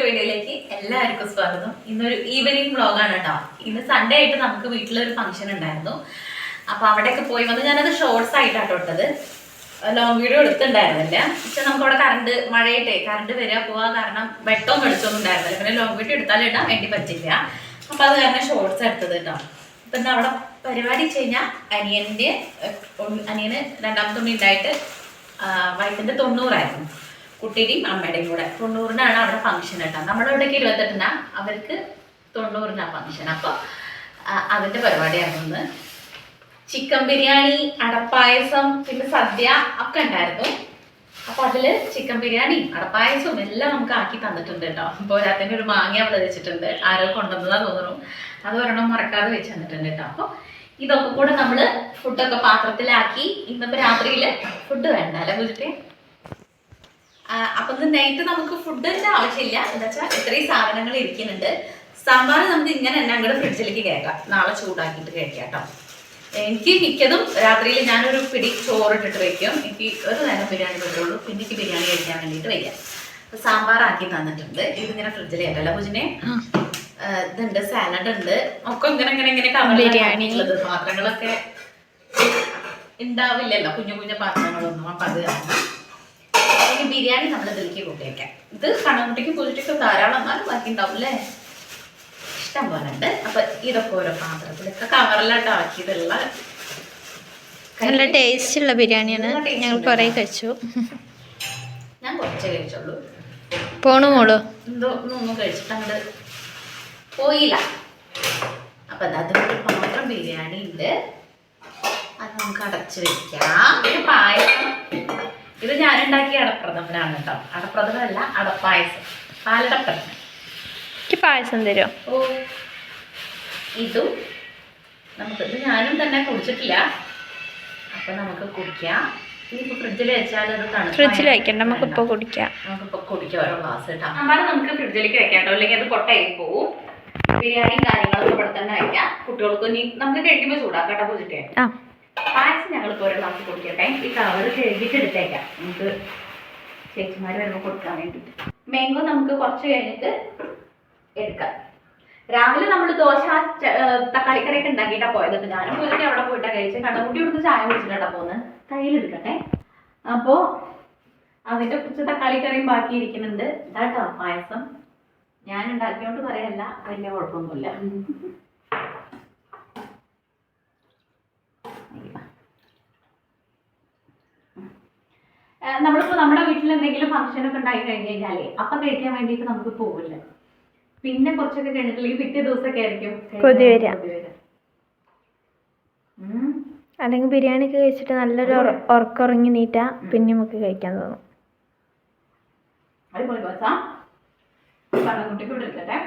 വീഡിയോയിലേക്ക് എല്ലാവർക്കും സ്വാഗതം. ഇന്നൊരു ഈവനിങ് വ്ളോഗാണ് കേട്ടോ. ഇന്ന് സൺഡേ ആയിട്ട് നമുക്ക് വീട്ടിലൊരു ഫംഗ്ഷൻ ഉണ്ടായിരുന്നു. അപ്പൊ അവിടെയൊക്കെ പോയി വന്ന് ഞാനത് ഷോർട്സ് ആയിട്ടാട്ടോ ഇട്ടത്. ലോങ് വീഡിയോ എടുത്തിട്ടുണ്ടായിരുന്നില്ല. പക്ഷെ നമുക്ക് അവിടെ മഴയായിട്ടേ കറണ്ട് വരിക പോവാ കാരണം വെട്ടവും വെളിച്ചൊന്നും ഉണ്ടായിരുന്നില്ല. പിന്നെ ലോങ് വീഡിയോ എടുത്താലും ഇടാൻ വേണ്ടി പറ്റില്ല. അപ്പൊ അത് കാരണം ഷോർട്സ് എടുത്തത് കേട്ടോ. അപ്പൊ എന്താ അവിടെ പരിപാടി വെച്ച് കഴിഞ്ഞാൽ അനിയന് രണ്ടാമത്തെ ഉണ്ണി ഉണ്ടായിട്ട് വയസ്സിന്റെ 90 കുട്ടിയുടെയും അമ്മയുടെയും കൂടെ 90-നാണ് അവിടെ ഫംഗ്ഷൻ കേട്ടോ. നമ്മുടെ ഇവിടേക്ക് 28-നാ, അവർക്ക് 90-നാ ഫംഗ്ഷൻ. അപ്പോൾ അതിൻ്റെ പരിപാടിയായിരുന്നു. ചിക്കൻ ബിരിയാണി, അടപ്പായസം, പിന്നെ സദ്യ ഒക്കെ ഉണ്ടായിരുന്നു. അപ്പോൾ അതിൽ ചിക്കൻ ബിരിയാണി, അടപ്പായസവും എല്ലാം നമുക്ക് ആക്കി തന്നിട്ടുണ്ട് കേട്ടോ. അപ്പോൾ രാത്രി ഒരു മാങ്ങ അവിടെ വെച്ചിട്ടുണ്ട്, ആരോ കൊണ്ടുവന്നതാ തോന്നുന്നു. അത് ഒരെണ്ണം മറക്കാതെ വെച്ച് തന്നിട്ടുണ്ട് കേട്ടോ. അപ്പോൾ ഇതൊക്കെ കൂടെ നമ്മൾ ഫുഡൊക്കെ പാത്രത്തിലാക്കി ഇന്നിപ്പോൾ രാത്രിയിൽ ഫുഡ് വേണ്ട അല്ലെ പൂജിട്ട്. അപ്പൊ നൈറ്റ് നമുക്ക് ഫുഡിന്റെ ആവശ്യമില്ല. എന്താ വെച്ചാൽ ഇത്രയും സാധനങ്ങൾ ഇരിക്കുന്നുണ്ട്. സാമ്പാർ നമുക്ക് ഇങ്ങനെ തന്നെ അങ്ങോട്ട് ഫ്രിഡ്ജിലേക്ക് കയറ്റാം, നാളെ ചൂടാക്കിയിട്ട് കഴിക്കാം കേട്ടോ. എനിക്ക് മിക്കതും രാത്രിയിൽ ഞാനൊരു പിടി ചോറിട്ടിട്ട് വയ്ക്കും. എനിക്ക് ഒരു നേരം ബിരിയാണി പറ്റുള്ളൂ, പിന്നെ എനിക്ക് ബിരിയാണി കഴിക്കാൻ വേണ്ടിയിട്ട് വയ്ക്കാം. അപ്പൊ സാമ്പാർ ആക്കി തന്നിട്ടുണ്ട്. ഇതിങ്ങനെ ഫ്രിഡ്ജിൽ കയറ്റല്ല പൂജിനെ. ഇതുണ്ട്, സാലഡ് ഉണ്ട്, ഒക്കെ ഇങ്ങനെ ബിരിയാണി ഉള്ളത്. പാത്രങ്ങളൊക്കെ ഉണ്ടാവില്ലല്ലോ, കുഞ്ഞു കുഞ്ഞു പാത്രങ്ങളൊന്നും. അപ്പൊ അത് ബിരിയാണി നമ്മൾ ഇതിലേക്ക് കൂട്ടിയേക്കാം. ഇത് കണ്ണുകുട്ടിക്ക് പൂജിട്ടൊക്കെ ധാരാളം എന്നാലും ബാക്കി ഉണ്ടാവും അല്ലേ, ഇഷ്ടം പോലെ ഉണ്ട്. അപ്പൊ ഇതൊക്കെ ഓരോ പാത്രത്തിലൊക്കെ കവറിലായിട്ട് ആക്കിയതുള്ള നല്ല ടേസ്റ്റ് ഉള്ള ബിരിയാണിയാണ്. ഞങ്ങൾ കുറെ കഴിച്ചു. ഞാൻ കുറച്ചേ കഴിച്ചുള്ളൂ. പോണു മോളോ എന്തോ ഒന്നും കഴിച്ചിട്ട് അങ്ങോട്ട് പോയില്ല. അപ്പൊ അതിനൊരു പാത്രം ബിരിയാണി ഉണ്ട്, അത് നമുക്ക് അടച്ചു വെക്കാം. പിന്നെ പായസം, ഇത് ഞാനുണ്ടാക്കിയ അടപ്രഥമനാണ് കേട്ടോ. അടപ്രഥമനല്ല, അടപ്പായസം, പാലടപ്രഥമൻ. എനിക്ക് പായസം തരുമോ? ഓ, ഇതും ഇത് ഞാനും തന്നെ കുടിച്ചിട്ടില്ല. അപ്പൊ നമുക്ക് കുടിക്കാം. ഇനിയിപ്പോ ഫ്രിഡ്ജിൽ വെച്ചാൽ അത് തണുപ്പ്. ഫ്രിഡ്ജിൽ വെക്കണ്ട, നമുക്കിപ്പോ കുടിക്കാം. നമുക്കിപ്പോ കുടിക്കാം ഓരോ ഗ്ലാസ് കേട്ടോ. നമ്മൾ നമുക്ക് ഫ്രിഡ്ജിലേക്ക് വെക്കാട്ടോ, അല്ലെങ്കിൽ അത് പൊട്ടയായി പോവും. ബിരിയാണിയും കാര്യങ്ങളൊക്കെ ഇവിടെ തന്നെ വെക്കാം. കുട്ടികൾക്ക് ഇനി നമുക്ക് കഴിക്കുമ്പോൾ ചൂടാക്കട്ടോ പൂജിട്ടേ. പായസം ഞങ്ങളിപ്പോൾ ഒരു ഗ്ലാസ് കുടിക്കട്ടെ. ഈ കവർ കഴുകിയിട്ട് എടുത്തേക്കാം, നമുക്ക് ചേച്ചിമാർ വരുമ്പോൾ കൊടുക്കാൻ വേണ്ടിയിട്ട്. മാംഗോ നമുക്ക് കുറച്ച് കഴിഞ്ഞിട്ട് എടുക്കാം. രാവിലെ നമ്മൾ ദോശ തക്കാളിക്കറിയൊക്കെ ഉണ്ടാക്കിയിട്ടാണ് പോയത്. ഞാനും പോയിട്ട് അവിടെ പോയിട്ടാണ് കഴിച്ചത്. കണ്ണുകുട്ടി ഇവിടുന്ന് ചായ കുടിച്ചിട്ടാണ് പോകുന്നത്. കയ്യിലെടുക്കട്ടെ. അപ്പോൾ അതിൻ്റെ കുറച്ച് തക്കാളിക്കറിയും ബാക്കി ഇരിക്കുന്നുണ്ട്. ഇതാട്ടോ പായസം. ഞാൻ ഉണ്ടാക്കിയോണ്ട് പറയല്ല, വലിയ കുഴപ്പമൊന്നുമില്ല. നമ്മളിപ്പോൾ നമ്മുടെ വീട്ടിൽ എന്തെങ്കിലും ഫംഗ്ഷനൊക്കെ ഉണ്ടായി കഴിഞ്ഞ് കഴിഞ്ഞാലേ അപ്പം കഴിക്കാൻ വേണ്ടിയിട്ട് നമുക്ക് പോവില്ല. പിന്നെ കുറച്ചൊക്കെ കഴിഞ്ഞിട്ടില്ലെങ്കിൽ പിറ്റേ ദിവസമൊക്കെ ആയിരിക്കും കൊതി വരിക. അല്ലെങ്കിൽ ബിരിയാണി ഒക്കെ കഴിച്ചിട്ട് നല്ലൊരു ഉറക്കുറങ്ങി നീറ്റാ പിന്നെ നമുക്ക് കഴിക്കാൻ തോന്നും. അടിപൊളി ദിവസം കണ്ണുകുട്ടിക്ക് ഇവിടെ എടുക്കട്ടെ.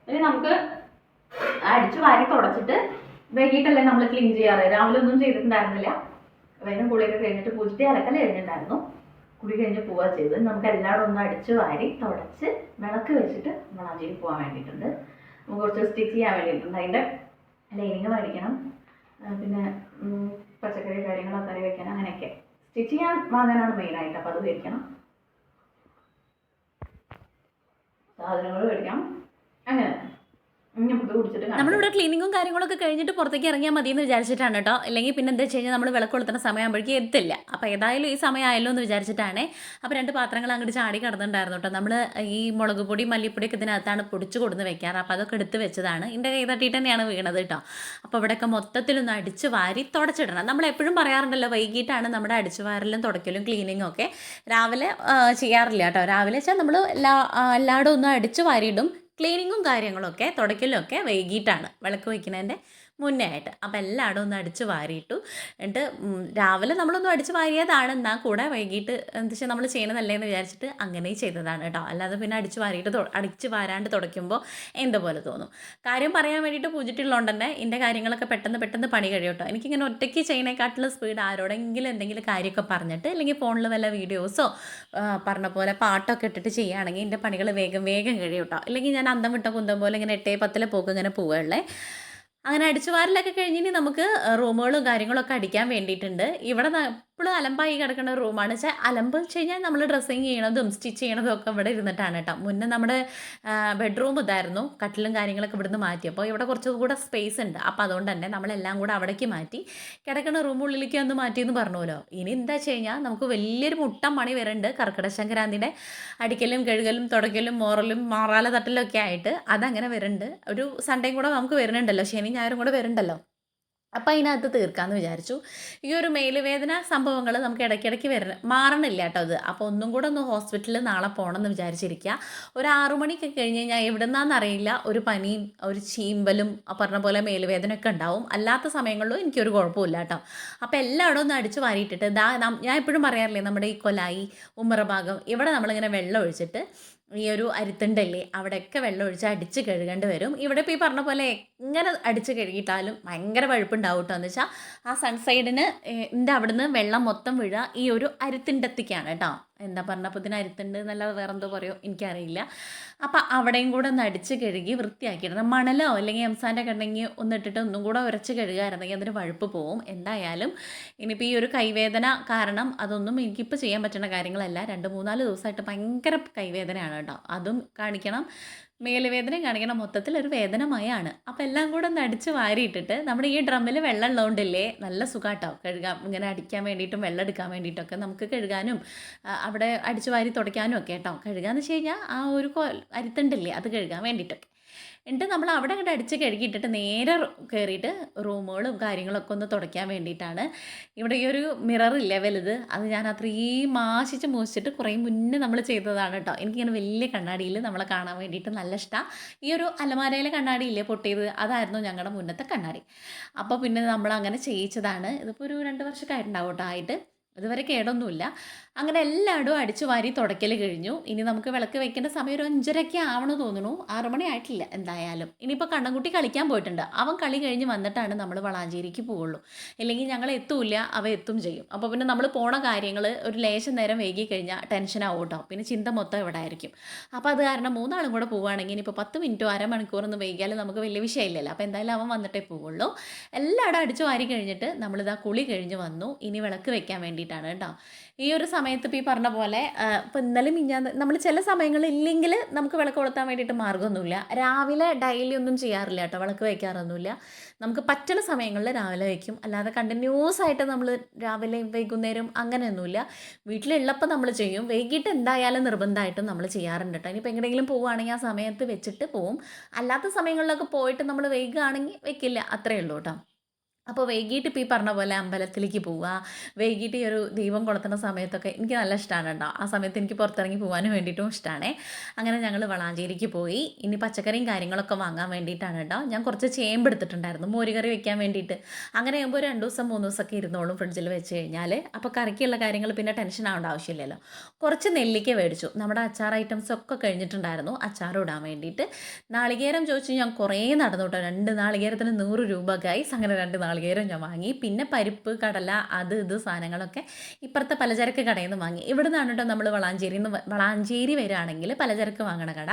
ഇനി നമുക്ക് അടിച്ചു വാരി തുടച്ചിട്ട് വൈകിട്ടല്ലേ നമ്മൾ ക്ലീൻ ചെയ്യാറ്. രാവിലെ ഒന്നും ചെയ്തിട്ടുണ്ടായിരുന്നില്ല. വൈകുന്നേരം കുളിയൊക്കെ കഴിഞ്ഞിട്ട് പൂജിട്ട് അലക്കല് കഴിഞ്ഞിട്ടുണ്ടായിരുന്നു. കുളി കഴിഞ്ഞ് പോവുക ചെയ്ത് നമുക്ക് എല്ലാവരും ഒന്ന് അടിച്ചു വാരി തുടച്ച് വിളക്ക് വെച്ചിട്ട് നമ്മൾ അതിൽ പോകാൻ വേണ്ടിയിട്ടുണ്ട്. നമുക്ക് കുറച്ച് സ്റ്റിച്ച് ചെയ്യാൻ വേണ്ടിയിട്ടുണ്ട്. അതിൻ്റെ ലൈനിങ് മേടിക്കണം, പിന്നെ പച്ചക്കറി കാര്യങ്ങളൊക്കെ കറി വെക്കണം, അങ്ങനെയൊക്കെ സ്റ്റിച്ച് ചെയ്യാൻ വാങ്ങാനാണ് മെയിനായിട്ട്. അപ്പോൾ അത് മേടിക്കണം, സാധനങ്ങൾ മേടിക്കണം, അങ്ങനെ. നമ്മളിവിടെ ക്ലീനിങ്ങും കാര്യങ്ങളൊക്കെ കഴിഞ്ഞിട്ട് പുറത്തേക്ക് ഇറങ്ങിയാൽ മതി എന്ന് വിചാരിച്ചിട്ടാണ് കേട്ടോ. അല്ലെങ്കിൽ പിന്നെ എന്താ വെച്ച് കഴിഞ്ഞാൽ നമ്മൾ വിളക്ക് കൊളുത്തുന്ന സമയമാകുമ്പോഴേക്കും എത്തില്ല. അപ്പോൾ ഏതായാലും ഈ സമയമായല്ലോ എന്ന് വിചാരിച്ചിട്ടാണ്. അപ്പോൾ 2 പാത്രങ്ങൾ അങ്ങോട്ട് ചാടി കിടന്നിട്ടുണ്ടായിരുന്നു കേട്ടോ. നമ്മൾ ഈ മുളക് പൊടി മല്ലിപ്പൊടിയൊക്കെ ഇതിനകത്താണ് പൊടിച്ച് കൊടുന്ന് വെക്കാറ്. അപ്പോൾ അതൊക്കെ എടുത്ത് വെച്ചതാണ്. എൻ്റെ കൈ തട്ടിയിട്ട് തന്നെയാണ് വീണത് കേട്ടോ. അപ്പോൾ ഇവിടെയൊക്കെ മൊത്തത്തിലൊന്ന് അടിച്ച് വാരി തുടച്ചിടണം. നമ്മൾ എപ്പോഴും പറയാറുണ്ടല്ലോ, വൈകിട്ടാണ് നമ്മുടെ അടിച്ചു വാരലും തുടയ്ക്കലും ക്ലീനിങ്ങും ഒക്കെ. രാവിലെ ചെയ്യാറില്ല കേട്ടോ. രാവിലെ വെച്ചാൽ നമ്മൾ എല്ലായിടും ഒന്ന് അടിച്ച് വാരിയിടും. ക്ലീനിങ്ങും കാര്യങ്ങളൊക്കെ തുടയ്ക്കലും ഒക്കെ വൈകിട്ടാണ്, വിളക്ക് വയ്ക്കുന്നതിൻ്റെ മുന്നേ ആയിട്ട്. അപ്പോൾ എല്ലായിടും ഒന്ന് അടിച്ച് വാരിയിട്ടു. എന്നിട്ട് രാവിലെ നമ്മളൊന്നും അടിച്ച് വാരിയതാണ്, എന്നാൽ കൂടെ വൈകിട്ട് എന്താ വെച്ചാൽ നമ്മൾ ചെയ്യണതല്ലേ എന്ന് വിചാരിച്ചിട്ട് അങ്ങനെ ചെയ്തതാണ് കേട്ടോ. അല്ലാതെ പിന്നെ അടിച്ച് വാരാണ്ട് തുടയ്ക്കുമ്പോൾ എന്തോ പോലെ തോന്നും. കാര്യം പറയാൻ വേണ്ടിയിട്ട് പൂജിട്ടുള്ളതുകൊണ്ട് തന്നെ എൻ്റെ കാര്യങ്ങളൊക്കെ പെട്ടെന്ന് പണി കഴിയും കേട്ടോ. എനിക്കിങ്ങനെ ഒറ്റയ്ക്ക് ചെയ്യുന്നതിനെക്കാട്ടിലും സ്പീഡ് ആരോടെങ്കിലും എന്തെങ്കിലും കാര്യമൊക്കെ പറഞ്ഞിട്ട്, അല്ലെങ്കിൽ ഫോണിൽ വല്ല വീഡിയോസോ പറഞ്ഞ പോലെ പാട്ടൊക്കെ ഇട്ടിട്ട് ചെയ്യുകയാണെങ്കിൽ എൻ്റെ പണികൾ വേഗം കഴിയും കേട്ടോ. അല്ലെങ്കിൽ ഞാൻ അന്തം വിട്ട കുന്തം പോലെ ഇങ്ങനെ 8-10 പോക്ക് ഇങ്ങനെ പോവുകയുള്ളേ. അങ്ങനെ അടിച്ചുവാരലൊക്കെ കഴിഞ്ഞിട്ട് നമുക്ക് റൂമുകളും കാര്യങ്ങളൊക്കെ അടിക്കാൻ വേണ്ടിയിട്ടുണ്ട്. ഇവിടെ എപ്പോഴും അലമ്പായി കിടക്കുന്ന റൂമാണ്. വെച്ചാൽ അലമ്പ് വെച്ച് കഴിഞ്ഞാൽ നമ്മൾ ഡ്രസ്സിങ് ചെയ്യണതും സ്റ്റിച്ച് ചെയ്യണതും ഒക്കെ ഇവിടെ ഇരുന്നിട്ടാണ് കേട്ടോ. മുന്നേ നമ്മുടെ ബെഡ്റൂം ഇതായിരുന്നു, കട്ടിലും കാര്യങ്ങളൊക്കെ ഇവിടുന്ന് മാറ്റി. അപ്പോൾ ഇവിടെ കുറച്ചുകൂടെ സ്പേസ് ഉണ്ട്. അപ്പോൾ അതുകൊണ്ട് തന്നെ നമ്മളെല്ലാം കൂടെ അവിടേക്ക് മാറ്റി, കിടക്കുന്ന റൂമുള്ളിലേക്ക് ഒന്ന് മാറ്റിയെന്ന് പറഞ്ഞുല്ലോ. ഇനി എന്താ വെച്ച് കഴിഞ്ഞാൽ നമുക്ക് വലിയൊരു മുട്ടം പണി വരുന്നുണ്ട്. കർക്കിടക സംക്രാന്തിയുടെ അടിക്കലും കഴുകലും തുടയ്ക്കലും മോറലും മാറാല തട്ടലും ഒക്കെ ആയിട്ട് അതങ്ങനെ വരുന്നുണ്ട്. ഒരു സൺഡേയും കൂടെ നമുക്ക് വരുന്നുണ്ടല്ലോ, ശനി ഞായറും കൂടെ വരുന്നുണ്ടല്ലോ. അപ്പം അതിനകത്ത് തീർക്കാമെന്ന് വിചാരിച്ചു. ഈ ഒരു മേലുവേദന സംഭവങ്ങൾ നമുക്ക് ഇടയ്ക്കിടയ്ക്ക് മാറണില്ല കേട്ടോ അത്. അപ്പോൾ ഒന്നും കൂടെ ഒന്ന് ഹോസ്പിറ്റലിൽ നാളെ പോകണമെന്ന് വിചാരിച്ചിരിക്കുക. ഒരു 6 മണിക്ക് കഴിഞ്ഞ് കഴിഞ്ഞാൽ എവിടുന്നാന്നറിയില്ല ഒരു പനിയും ഒരു ചീമ്പലും പറഞ്ഞ പോലെ മേലുവേദനയൊക്കെ ഉണ്ടാവും. അല്ലാത്ത സമയങ്ങളിലും എനിക്കൊരു കുഴപ്പമില്ല കേട്ടോ. അപ്പോൾ എല്ലായിടും ഒന്ന് അടിച്ച് വാരിയിട്ടിട്ട് ഞാൻ എപ്പോഴും പറയാറില്ലേ, നമ്മുടെ ഈ കൊലായി ഉമ്മറ ഭാഗം ഇവിടെ നമ്മളിങ്ങനെ വെള്ളം ഒഴിച്ചിട്ട് ഈ ഒരു അരിത്തുണ്ടല്ലേ അവിടെയൊക്കെ വെള്ളം ഒഴിച്ച് അടിച്ച് കഴുകേണ്ടി വരും. ഇവിടെ ഇപ്പോൾ ഈ പറഞ്ഞ പോലെ എങ്ങനെ അടിച്ച് കഴുകിയിട്ടാലും ഭയങ്കര പഴുപ്പുണ്ടാവും കേട്ടോ. എന്ന് വെച്ചാൽ ആ സൺസൈഡിന് അവിടുന്ന് വെള്ളം മൊത്തം വീഴുക ഈ ഒരു അരിത്തിൻ്റെത്തിക്കാണ് കേട്ടോ. എന്താ പറഞ്ഞപ്പോൾ ഇതിന് അരിത്തുണ്ട് എന്നല്ലാതെ വേറെ എന്തോ പറയുമോ എനിക്കറിയില്ല. അപ്പം അവിടെയും കൂടെ ഒന്ന് അടിച്ച് കഴുകി വൃത്തിയാക്കിയിടണം. മണലോ അല്ലെങ്കിൽ എംസാൻ്റെ ഒക്കെ ഉണ്ടെങ്കിൽ ഒന്നിട്ടിട്ട് ഒന്നും കൂടെ ഉരച്ച് കഴുകാറുണ്ടെങ്കിൽ അതിന് പഴുപ്പ് പോവും. എന്തായാലും ഇനിയിപ്പോൾ ഈ ഒരു കൈവേദന കാരണം അതൊന്നും എനിക്കിപ്പോൾ ചെയ്യാൻ പറ്റുന്ന കാര്യങ്ങളല്ല. 2-3-4 ദിവസമായിട്ട് ഭയങ്കര കൈവേദനയാണ് കേട്ടോ. അതും കാണിക്കണം, മേലുവേദനയും കാണിക്കണം, മൊത്തത്തിലൊരു വേദനമയാണ്. അപ്പോൾ എല്ലാം കൂടെ ഒന്ന് അടിച്ച് വാരിയിട്ടിട്ട് നമ്മുടെ ഈ ഡ്രമ്മിൽ വെള്ളം ഉള്ളതുകൊണ്ടില്ലേ നല്ല സുഖാട്ടോ കഴുകാം. ഇങ്ങനെ അടിക്കാൻ വേണ്ടിയിട്ടും വെള്ളം എടുക്കാൻ വേണ്ടിയിട്ടൊക്കെ നമുക്ക് കഴുകാനും അവിടെ അടിച്ച് വാരി തുടയ്ക്കാനും ഒക്കെ കേട്ടോ. കഴുകാന്ന് വെച്ച് കഴിഞ്ഞാൽ ആ ഒരു അരിത്തുണ്ടല്ലേ അത് കഴുകാൻ വേണ്ടിയിട്ടൊക്കെ. എന്നിട്ട് നമ്മൾ അവിടെ അങ്ങോട്ട് അടിച്ച് കഴുകിയിട്ടിട്ട് നേരെ കയറിയിട്ട് റൂമുകളും കാര്യങ്ങളൊക്കെ ഒന്ന് തുടയ്ക്കാൻ വേണ്ടിയിട്ടാണ്. ഇവിടെ ഈ ഒരു മിററില്ലേ വലുത്, അത് ഞാൻ അത്രയും മാശിച്ച് മൂശിച്ചിട്ട് കുറേ മുന്നേ നമ്മൾ ചെയ്തതാണ് കേട്ടോ. എനിക്കിങ്ങനെ വലിയ കണ്ണാടിയിൽ നമ്മളെ കാണാൻ വേണ്ടിയിട്ട് നല്ല ഇഷ്ടമാണ്. ഈ ഒരു അലമാരയിലെ കണ്ണാടിയില്ലേ പൊട്ടിയത്, അതായിരുന്നു ഞങ്ങളുടെ മുന്നത്തെ കണ്ണാടി. അപ്പോൾ പിന്നെ നമ്മളങ്ങനെ ചെയ്യിച്ചതാണ്. ഇതിപ്പോൾ ഒരു 2 വർഷമൊക്കെ ആയിട്ടുണ്ടാവും കേട്ടോ ആയിട്ട്. ഇതുവരെ കേടൊന്നുമില്ല. അങ്ങനെ എല്ലായിടും അടിച്ചു വാരി തുടയ്ക്കൽ കഴിഞ്ഞു. ഇനി നമുക്ക് വിളക്ക് വെക്കേണ്ട സമയം ഒരു 5:30 ആവണമെന്ന് തോന്നുന്നു. 6 മണി ആയിട്ടില്ല എന്തായാലും. ഇനിയിപ്പോൾ കണ്ണൻകുട്ടി കളിക്കാൻ പോയിട്ടുണ്ട്. അവൻ കളി കഴിഞ്ഞ് വന്നിട്ടാണ് നമ്മൾ വളാഞ്ചേരിക്ക് പോവുള്ളൂ. ഇല്ലെങ്കിൽ ഞങ്ങൾ എത്തൂല്ല, അവ എത്തും ചെയ്യും. അപ്പോൾ പിന്നെ നമ്മൾ പോണ കാര്യങ്ങൾ ഒരു ലേശം നേരം വൈകി കഴിഞ്ഞാൽ ടെൻഷനാവും കേട്ടോ. പിന്നെ ചിന്ത മൊത്തം ഇവിടെ ആയിരിക്കും. അപ്പോൾ അത് കാരണം 3 ആളും കൂടെ പോവുകയാണെങ്കിൽ ഇനിയിപ്പോൾ 10 മിനിറ്റോ അരമണിക്കൂറൊന്നും വൈകിയാൽ നമുക്ക് വലിയ വിഷയമില്ലല്ലോ. അപ്പോൾ എന്തായാലും അവൻ വന്നിട്ടേ പോവുള്ളൂ. എല്ലായിടും അടിച്ചു വാരി കഴിഞ്ഞിട്ട് നമ്മളിതാ കുളി കഴിഞ്ഞ് വന്നു. ഇനി വിളക്ക് വെക്കാൻ വേണ്ടിയിട്ടാണ് കേട്ടോ. ഈ ഒരു സമയത്ത് ഇപ്പോൾ ഈ പറഞ്ഞ പോലെ ഇപ്പോൾ ഇന്നലെ മിഞ്ഞാന്ന് നമ്മൾ ചില സമയങ്ങളിൽ ഇല്ലെങ്കിൽ നമുക്ക് വിളക്ക് കൊളുത്താൻ വേണ്ടിയിട്ട് മാർഗ്ഗമൊന്നുമില്ല. രാവിലെ ഡെയിലി ഒന്നും ചെയ്യാറില്ല കേട്ടോ, വിളക്ക് വയ്ക്കാറൊന്നുമില്ല. നമുക്ക് പറ്റുന്ന സമയങ്ങളിൽ രാവിലെ വയ്ക്കും. അല്ലാതെ കണ്ടിന്യൂസ് ആയിട്ട് നമ്മൾ രാവിലെയും വൈകുന്നേരം അങ്ങനെയൊന്നുമില്ല. വീട്ടിലുള്ളപ്പോൾ നമ്മൾ ചെയ്യും. വൈകിട്ട് എന്തായാലും നിർബന്ധമായിട്ടും നമ്മൾ ചെയ്യാറുണ്ട് കേട്ടോ. ഇനിയിപ്പോൾ എങ്ങനെയെങ്കിലും പോവുകയാണെങ്കിൽ ആ സമയത്ത് വെച്ചിട്ട് പോവും. അല്ലാത്ത സമയങ്ങളിലൊക്കെ പോയിട്ട് നമ്മൾ വൈകുകയാണെങ്കിൽ വെക്കില്ല, അത്രയേ ഉള്ളൂ കേട്ടോ. അപ്പോൾ വൈകിട്ട് ഇപ്പോൾ ഈ പറഞ്ഞ പോലെ അമ്പലത്തിലേക്ക് പോവുക, വൈകിട്ട് ഈ ഒരു ദീപം കൊളുത്തുന്ന സമയത്തൊക്കെ എനിക്ക് നല്ല ഇഷ്ടമാണ് കേട്ടോ. ആ സമയത്ത് എനിക്ക് പുറത്തിറങ്ങി പോകാനും വേണ്ടിയിട്ടും ഇഷ്ടമാണ്. അങ്ങനെ ഞങ്ങൾ വളാഞ്ചേരിക്ക് പോയി. ഇനി പച്ചക്കറിയും കാര്യങ്ങളൊക്കെ വാങ്ങാൻ വേണ്ടിയിട്ടാണ് കേട്ടോ. ഞാൻ കുറച്ച് ചേമ്പ് എടുത്തിട്ടുണ്ടായിരുന്നു മോരുകറി വെക്കാൻ വേണ്ടിയിട്ട്. അങ്ങനെ ആകുമ്പോൾ 2 ദിവസം 3 ദിവസമൊക്കെ ഇരുന്നോളും ഫ്രിഡ്ജിൽ വെച്ച് കഴിഞ്ഞാൽ. അപ്പോൾ കറിക്കുള്ള കാര്യങ്ങൾ പിന്നെ ടെൻഷൻ ആവേണ്ട ആവശ്യമില്ലല്ലോ. കുറച്ച് നെല്ലിക്ക മേടിച്ചു. നമ്മുടെ അച്ചാർ ഐറ്റംസ് ഒക്കെ കഴിഞ്ഞിട്ടുണ്ടായിരുന്നു, അച്ചാർ ഇടാൻ വേണ്ടിയിട്ട്. നാളികേരം ചോദിച്ചു ഞാൻ കുറേ നടന്നു കേട്ടോ. 2 നാളികേരത്തിന് 100 രൂപ ഗൈസ്. അങ്ങനെ 2 നാളികേരം ഞാൻ വാങ്ങി. പിന്നെ പരിപ്പ്, കടല, അത് ഇത് സാധനങ്ങളൊക്കെ ഇപ്പുറത്തെ പലചരക്ക് കടയിൽ നിന്ന് വാങ്ങി. ഇവിടെ നിന്നാണ് കേട്ടോ നമ്മൾ വളാഞ്ചേരി വരികയാണെങ്കിൽ പലചരക്ക് വാങ്ങണ കട.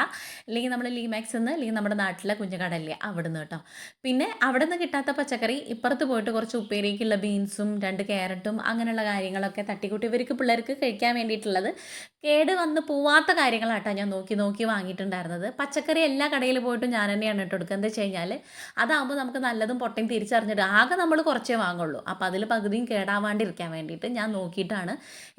അല്ലെങ്കിൽ നമ്മൾ ലീമാക്സ് നിന്ന്, അല്ലെങ്കിൽ നമ്മുടെ നാട്ടിലെ കുഞ്ഞു കടയില്ലേ അവിടെ നിന്ന് കേട്ടോ. പിന്നെ അവിടെ നിന്ന് കിട്ടാത്ത പച്ചക്കറി ഇപ്പുറത്ത് പോയിട്ട് കുറച്ച് ഉപ്പേരിക്കുള്ള ബീൻസും 2 ക്യാരറ്റും അങ്ങനെയുള്ള കാര്യങ്ങളൊക്കെ തട്ടിക്കൂട്ടി ഇവർക്ക് പിള്ളേർക്ക് കഴിക്കാൻ വേണ്ടിയിട്ടുള്ളത് കേട് വന്ന് പോവാത്ത കാര്യങ്ങളാട്ടോ ഞാൻ നോക്കി വാങ്ങിയിട്ടുണ്ടായിരുന്നത്. പച്ചക്കറി എല്ലാ കടയിൽ പോയിട്ടും ഞാൻ തന്നെയാണ് കേട്ടോ എടുക്കുക. എന്താ വെച്ച് കഴിഞ്ഞാൽ അതാകുമ്പോൾ നമുക്ക് നല്ലതും പൊട്ടയും തിരിച്ചറിഞ്ഞിട്ട് ആകെ നമ്മൾ കുറച്ചേ വാങ്ങുള്ളൂ. അപ്പോൾ അതിൽ പകുതിയും കേടാവാണ്ടിരിക്കാൻ വേണ്ടിയിട്ട് ഞാൻ നോക്കിയിട്ടാണ്,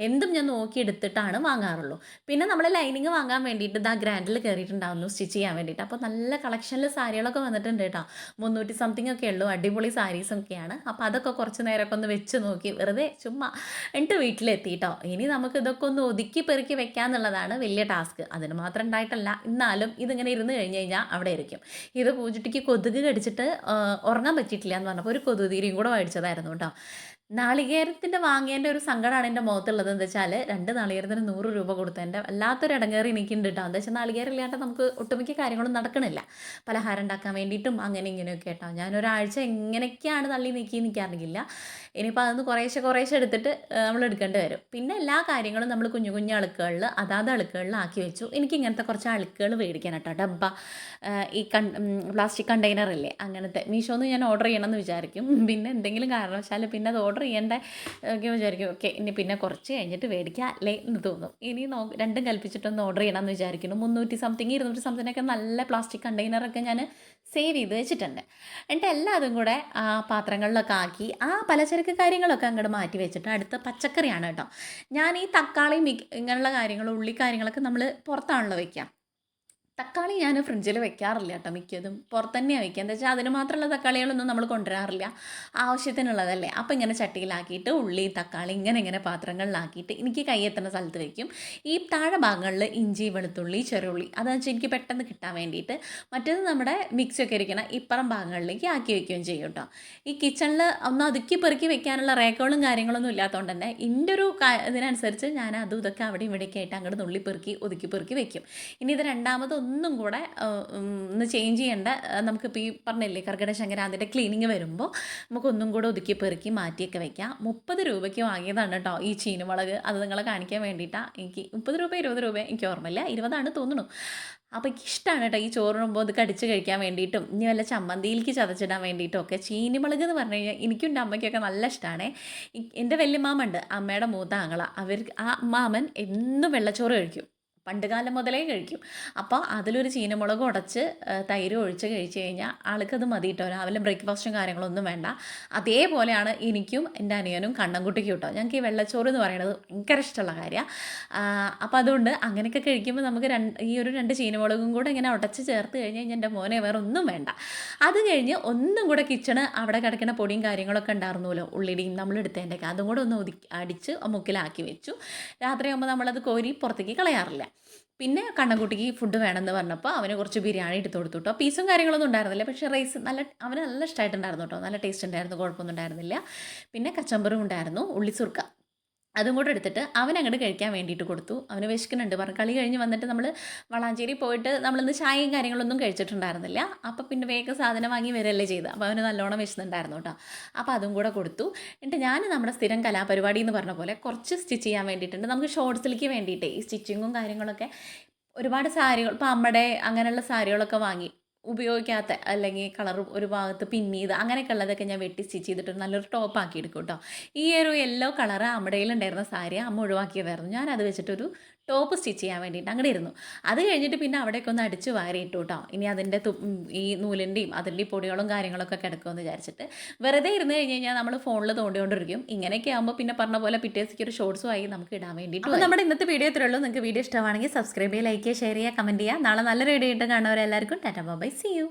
എന്തും ഞാൻ നോക്കിയെടുത്തിട്ടാണ് വാങ്ങാറുള്ളൂ. പിന്നെ നമ്മൾ ലൈനിങ് വാങ്ങാൻ വേണ്ടിയിട്ട് ഇതാ ഗ്രാൻഡിൽ കയറിയിട്ടുണ്ടാവുന്നു സ്റ്റിച്ച് ചെയ്യാൻ വേണ്ടിയിട്ട്. അപ്പോൾ നല്ല കളക്ഷനിൽ സാരികളൊക്കെ വന്നിട്ടുണ്ട് കേട്ടോ. 300 സംതിങ് ഒക്കെ ഉള്ളൂ. അടിപൊളി സാരീസൊക്കെയാണ്. അപ്പോൾ അതൊക്കെ കുറച്ച് നേരമൊക്കെ ഒന്ന് വെച്ച് നോക്കി വെറുതെ ചുമ്മാ എന്നിട്ട് വീട്ടിലെത്തി കേട്ടോ. ഇനി നമുക്ക് ഇതൊക്കെ ഒന്ന് ഒതുക്കി പെറുക്കി വെക്കാന്നുള്ളതാണ് വലിയ ടാസ്ക്. അതിന് മാത്രം ഉണ്ടായിട്ടല്ല, എന്നാലും ഇതിങ്ങനെ ഇരുന്ന് കഴിഞ്ഞ് കഴിഞ്ഞാൽ അവിടെ ഇരിക്കും. ഇത് പൂജട്ടിക്ക് കൊതുക് കടിച്ചിട്ട് ഉറങ്ങാൻ പറ്റിയിട്ടില്ല എന്ന് പറഞ്ഞപ്പോൾ ഒരു കൊതുകുതിരിയും കൂടെ മേടിച്ചതായിരുന്നു കേട്ടോ. നാളികേരത്തിൻ്റെ വാങ്ങിയതിൻ്റെ ഒരു സങ്കടമാണ് എൻ്റെ മുഖത്തുള്ളത്. എന്താ വെച്ചാൽ 2 നാളികേരത്തിന് 100 രൂപ കൊടുത്തതിൻ്റെ വല്ലാത്തൊരു ഇടങ്ങേറി എനിക്കുണ്ട് കേട്ടോ. എന്താ വെച്ചാൽ നാളികേരം ഇല്ലാണ്ട് നമുക്ക് ഒട്ടുമിക്ക കാര്യങ്ങളും നടക്കണില്ല. പലഹാരം ഉണ്ടാക്കാൻ വേണ്ടിയിട്ടും അങ്ങനെ ഇങ്ങനെയൊക്കെ കേട്ടോ. ഞാനൊരാഴ്ച എങ്ങനെയൊക്കെയാണ് തള്ളി നീക്കിയെന്ന് എനിക്കറിയില്ല. ഇനിയിപ്പോൾ അതൊന്ന് കുറേശ്ശെ എടുത്തിട്ട് നമ്മൾ എടുക്കേണ്ടി വരും. പിന്നെ എല്ലാ കാര്യങ്ങളും നമ്മൾ കുഞ്ഞു കുഞ്ഞു അളുക്കുകളിൽ അതാത് അളുക്കുകളിൽ ആക്കി വെച്ചു. എനിക്ക് ഇങ്ങനത്തെ കുറച്ച് അളുക്കുകൾ മേടിക്കാൻ കേട്ടോ. ഡബ്ബ, ഈ പ്ലാസ്റ്റിക് കണ്ടെയ്നർ ഇല്ലേ അങ്ങനത്തെ. മീഷോന്ന് ഞാൻ ഓർഡർ ചെയ്യണമെന്ന് വിചാരിക്കും. പിന്നെ എന്തെങ്കിലും കാരണവശാൽ പിന്നെ അത് ഓർഡർ ചെയ്യേണ്ട ഒക്കെ വിചാരിക്കും. ഓക്കെ ഇനി പിന്നെ കുറച്ച് കഴിഞ്ഞിട്ട് മേടിക്കാം അല്ലേ എന്ന് തോന്നും. ഇനി രണ്ടും കൽപ്പിച്ചിട്ടൊന്ന് ഓർഡർ ചെയ്യണമെന്ന് വിചാരിക്കുന്നു. 300 സംതിങ് 200 സംതിങ്ങിനൊക്കെ നല്ല പ്ലാസ്റ്റിക് കണ്ടെയ്നറൊക്കെ ഞാൻ സേവ് ചെയ്ത് വെച്ചിട്ടുണ്ട്. എന്നിട്ട് എല്ലാതും കൂടെ പാത്രങ്ങളിലൊക്കെ ആക്കി പലചരക്ക് കാര്യങ്ങളൊക്കെ അങ്ങോട്ട് മാറ്റി വെച്ചിട്ട് അടുത്ത പച്ചക്കറിയാണ് കേട്ടോ. ഞാൻ ഈ തക്കാളി ഇങ്ങനെയുള്ള കാര്യങ്ങൾ ഉള്ളി കാര്യങ്ങളൊക്കെ നമ്മൾ പുറത്താണല്ലോ വയ്ക്കുക. തക്കാളി ഞാൻ ഫ്രിഡ്ജിൽ വെക്കാറില്ല കേട്ടോ. മിക്കതും പുറത്ത് തന്നെയാണ് വയ്ക്കുക. എന്താ വെച്ചാൽ അതിന് മാത്രമുള്ള തക്കാളികളൊന്നും നമ്മൾ കൊണ്ടുവരാറില്ല, ആവശ്യത്തിനുള്ളതല്ലേ. അപ്പോൾ ഇങ്ങനെ ചട്ടിയിലാക്കിയിട്ട് ഉള്ളി തക്കാളി ഇങ്ങനെ പാത്രങ്ങളിലാക്കിയിട്ട് എനിക്ക് കൈയെത്തുന്ന സ്ഥലത്ത് വയ്ക്കും. ഈ താഴെ ഭാഗങ്ങളിൽ ഇഞ്ചി വെളുത്തുള്ളി ചെറുള്ളി അതെന്ന് വെച്ചാൽ എനിക്ക് പെട്ടെന്ന് കിട്ടാൻ വേണ്ടിയിട്ട്. മറ്റേത് നമ്മുടെ മിക്സിയൊക്കെ ഇരിക്കണം ഇപ്പുറം ഭാഗങ്ങളിലേക്ക് ആക്കി വയ്ക്കുകയും ചെയ്യും കേട്ടോ. ഈ കിച്ചണിൽ ഒന്ന് ഒതുക്കി പെറുക്കി വെക്കാനുള്ള റേക്കുകളും കാര്യങ്ങളൊന്നും ഇല്ലാത്തതുകൊണ്ട് തന്നെ എൻ്റെ ഒരു ഇതിനനുസരിച്ച് ഞാൻ അതും ഇതൊക്കെ അവിടെ ഇവിടെയൊക്കെ ആയിട്ട് അങ്ങോട്ട് നുള്ളി പെറുക്കി ഒതുക്കി പെറുക്കി വെക്കും. ഇനി ഇത് രണ്ടാമത് ഒന്നും കൂടെ ഒന്ന് ചേഞ്ച് ചെയ്യേണ്ട, നമുക്കിപ്പോൾ ഈ പറഞ്ഞില്ലേ കർക്കിടക സംക്രാന്തിൻ്റെ ക്ലീനിങ് വരുമ്പോൾ നമുക്കൊന്നും കൂടെ ഒതുക്കി പെറുക്കി മാറ്റിയൊക്കെ വെക്കാം. 30 രൂപയ്ക്ക് വാങ്ങിയതാണ് കേട്ടോ ഈ ചീനമുളക്. അത് നിങ്ങളെ കാണിക്കാൻ വേണ്ടിയിട്ടാണ്. എനിക്ക് 30 രൂപ 20 രൂപ എനിക്ക് ഓർമ്മയില്ല, 20 തോന്നുന്നു. അപ്പോൾ എനിക്ക് ഇഷ്ടമാണ് കേട്ടോ ഈ ചോറുമ്പോൾ അത് കടിച്ച് കഴിക്കാൻ വേണ്ടിയിട്ടും ഇനി വല്ല ചമ്മന്തിയിലേക്ക് ചതച്ചിടാൻ വേണ്ടിയിട്ടും ഒക്കെ. ചീനിമുളക് എന്ന് പറഞ്ഞു കഴിഞ്ഞാൽ എനിക്കും എൻ്റെ അമ്മയ്ക്കൊക്കെ നല്ല ഇഷ്ടമാണ്. എൻ്റെ വല്യമ്മാമുണ്ട്, അമ്മയുടെ മൂത്ത ആങ്ങള. ആ മാമൻ എന്നും വെള്ളച്ചോറ് കഴിക്കും, പണ്ട് കാലം മുതലേ കഴിക്കും. അപ്പോൾ അതിലൊരു ചീനമുളക് ഉടച്ച് തൈര് ഒഴിച്ച് കഴിച്ച് കഴിഞ്ഞാൽ ആൾക്കത് മതി കേട്ടോ. രാവിലെ ബ്രേക്ക്ഫാസ്റ്റും കാര്യങ്ങളൊന്നും വേണ്ട. അതേപോലെയാണ് എനിക്കും എൻ്റെ അനിയനും കണ്ണൻകുട്ടിക്കും കേട്ടോ. ഞങ്ങൾക്ക് ഈ വെള്ളച്ചോറ് എന്ന് പറയുന്നത് ഭയങ്കര ഇഷ്ടമുള്ള കാര്യമാണ്. അപ്പോൾ അതുകൊണ്ട് അങ്ങനെയൊക്കെ കഴിക്കുമ്പോൾ നമുക്ക് ഈ ഒരു 2 ചീനമുളകും കൂടെ ഇങ്ങനെ ഉടച്ച് ചേർത്ത് കഴിഞ്ഞ് കഴിഞ്ഞാൽ എൻ്റെ മോനെ വേറെ ഒന്നും വേണ്ട. അത് കഴിഞ്ഞ് ഒന്നും കൂടെ കിച്ചണ് അവിടെ കിടക്കുന്ന പൊടിയും കാര്യങ്ങളൊക്കെ ഉണ്ടായിരുന്നല്ലോ, ഉള്ളിടിയും നമ്മളെടുത്തതിൻ്റെയൊക്കെ അതും കൂടെ ഒന്ന് അടിച്ച് മുക്കിലാക്കി വെച്ചു. രാത്രിയാകുമ്പോൾ നമ്മളത് കോരി പുറത്തേക്ക് കളയാറില്ല. പിന്നെ കണ്ണൻകുട്ടിക്ക് ഫുഡ് വേണമെന്ന് പറഞ്ഞപ്പോൾ അവന് കുറച്ച് ബിരിയാണി എടുത്ത് കൊടുത്തു കേട്ടോ. പീസും കാര്യങ്ങളൊന്നും ഉണ്ടായിരുന്നില്ല, പക്ഷേ റൈസ് അവന് നല്ല ഇഷ്ടമായിട്ടുണ്ടായിരുന്നു കേട്ടോ. നല്ല ടേസ്റ്റ് ഉണ്ടായിരുന്നു, കുഴപ്പമൊന്നും ഉണ്ടായിരുന്നില്ല. പിന്നെ കച്ചമ്പറും ഉണ്ടായിരുന്നു, ഉള്ളിസുർക്ക അതും കൂടെ എടുത്തിട്ട് അവൻ അങ്ങോട്ട് കഴിക്കാൻ വേണ്ടിയിട്ട് കൊടുത്തു. അവന് വിശക്കുന്നുണ്ട് പറഞ്ഞു. കളി കഴിഞ്ഞ് വന്നിട്ട് നമ്മൾ വളാഞ്ചേരി പോയിട്ട് നമ്മളിന്ന് ചായയും കാര്യങ്ങളൊന്നും കഴിച്ചിട്ടുണ്ടായിരുന്നില്ല. അപ്പോൾ പിന്നെ വേഗം സാധനം വാങ്ങി വരല്ലേ ചെയ്ത്. അപ്പോൾ അവന് നല്ലോണം വിശന്നുണ്ടായിരുന്നു കേട്ടോ. അപ്പോൾ അതും കൂടെ കൊടുത്തു. എന്നിട്ട് ഞാൻ നമ്മുടെ സ്ഥിരം കലാപരിപാടി എന്ന് പറഞ്ഞ പോലെ കുറച്ച് സ്റ്റിച്ച് ചെയ്യാൻ വേണ്ടിയിട്ടുണ്ട്. നമുക്ക് ഷോർട്സിലേക്ക് വേണ്ടിയിട്ട് ഈ സ്റ്റിച്ചിങ്ങും കാര്യങ്ങളൊക്കെ ഒരുപാട് സാരികൾ, ഇപ്പോൾ അമ്മയുടെ അങ്ങനെയുള്ള സാരികളൊക്കെ വാങ്ങി ഉപയോഗിക്കാത്ത അല്ലെങ്കിൽ കളർ ഒരു ഭാഗത്ത് പിന്നീത് അങ്ങനെയൊക്കെ ഉള്ളതൊക്കെ ഞാൻ വെട്ടി സ്റ്റിച്ച് ചെയ്തിട്ട് നല്ലൊരു ടോപ്പ് ആക്കി എടുക്കും കേട്ടോ. ഈ ഒരു യെല്ലോ കളറ് അമ്മടയിലുണ്ടായിരുന്ന സാരി അമ്മ ഒഴിവാക്കിയതായിരുന്നു. ഞാൻ അത് വെച്ചിട്ടൊരു ടോപ്പ് സ്റ്റിച്ച് ചെയ്യാൻ വേണ്ടിയിട്ട് അങ്ങനെ ഇരുന്നു. അത് കഴിഞ്ഞിട്ട് പിന്നെ അവിടേക്ക് ഒന്ന് അടിച്ച് വാരിയിട്ടു കേട്ടോ. ഇനി അതിൻ്റെ ഈ നൂലിൻ്റെയും അതിൻ്റെ പൊടികളും കാര്യങ്ങളൊക്കെ കിടക്കുമെന്ന് വിചാരിച്ചിട്ട് വെറുതെ ഇരുന്ന് കഴിഞ്ഞ് കഴിഞ്ഞാൽ നമ്മൾ ഫോണിൽ തോണ്ടിക്കൊണ്ടിരിക്കും. ഇങ്ങനെയൊക്കെ ആകുമ്പോൾ പിന്നെ പറഞ്ഞ പോലെ പിറ്റേസിക്ക് ഒരു ഷോർട്സും ആയി നമുക്ക് ഇടാൻ വേണ്ടിയിട്ട്. അപ്പോൾ നമ്മുടെ ഇന്നത്തെ വീഡിയോ ഇത്രയേ ഉള്ളൂ. നിങ്ങൾക്ക് വീഡിയോ ഇഷ്ടമാണെങ്കിൽ സബ്സ്ക്രൈബ് ചെയ്യുക, ലൈക്ക് ചെയ്യുക, ഷെയർ ചെയ്യുക, കമൻറ്റ് ചെയ്യുക. നാളെ നല്ലൊരു വീഡിയോ ആയിട്ട് കാണുന്നവരെല്ലാവർക്കും ടാറ്റാ ബൈ, സീ യു.